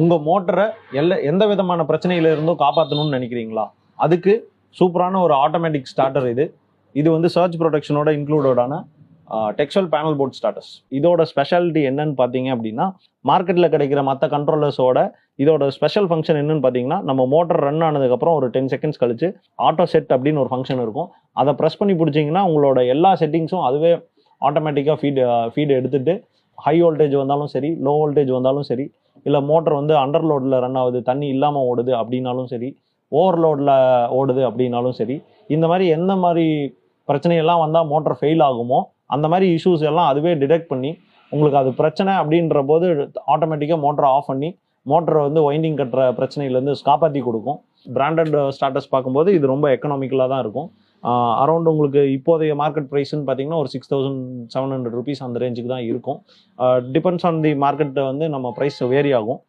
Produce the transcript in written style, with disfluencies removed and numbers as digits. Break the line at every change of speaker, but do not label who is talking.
உங்கள் மோட்டரை எந்த விதமான பிரச்சனையில இருந்தோ காப்பாற்றணும்னு நினைக்கிறீங்களா, அதுக்கு சூப்பரான ஒரு ஆட்டோமேட்டிக் ஸ்டார்டர் இது. இது வந்து சர்ச் ப்ரொடெக்ஷனோட இன்க்ளூடடான டெக்ஸ்டைல் பேனல் போர்ட் ஸ்டார்டர்ஸ். இதோட ஸ்பெஷாலிட்டி என்னன்னு பார்த்தீங்க அப்படின்னா, மார்க்கெட்டில் கிடைக்கிற மற்ற கண்ட்ரோலர்ஸோட இதோட ஸ்பெஷல் ஃபங்க்ஷன் என்னன்னு பார்த்தீங்கன்னா, நம்ம மோட்டர் ரன் ஆனதுக்கப்புறம் ஒரு 10 செகண்ட்ஸ் கழிச்சு ஆட்டோ செட் அப்படின்னு ஒரு ஃபங்க்ஷன் இருக்கும். அதை ப்ரெஸ் பண்ணி பிடிச்சிங்கன்னா உங்களோட எல்லா செட்டிங்ஸும் அதுவே ஆட்டோமேட்டிக்காக ஃபீடு எடுத்துட்டு ஹை வோல்டேஜ் வந்தாலும் சரி, லோ வோல்டேஜ் வந்தாலும் சரி, இல்லை மோட்டர் வந்து அண்டர் லோடில் ரன் ஆகுது, தண்ணி இல்லாமல் ஓடுது அப்படின்னாலும் சரி, ஓவர்லோடில் ஓடுது அப்படின்னாலும் சரி, இந்த மாதிரி எந்த மாதிரி பிரச்சனையெல்லாம் வந்தால் மோட்டர் ஃபெயில் ஆகுமோ அந்த மாதிரி இஷ்யூஸ் எல்லாம் அதுவே டிடெக்ட் பண்ணி உங்களுக்கு அது பிரச்சனை அப்படின்ற போது ஆட்டோமேட்டிக்காக மோட்டரை ஆஃப் பண்ணி மோட்டரை வந்து வைண்டிங் கட்டுற பிரச்சனையிலேருந்து காப்பாற்றி கொடுக்கும். பிராண்டட் ஸ்டார்டர்ஸ் பார்க்கும்போது இது ரொம்ப எக்கனாமிக்கலாக தான் இருக்கும். அரௌண்ட் உங்களுக்கு இப்போதைய மார்க்கெட் ப்ரைஸ்ன்னு பார்த்தீங்கன்னா ஒரு 6,700 rupees அந்த ரேஞ்சுக்கு தான் இருக்கும். டிபெண்ட்ஸ் ஆன் தி மார்க்கெட்டை வந்து நம்ம ப்ரைஸ் வேரி ஆகும்.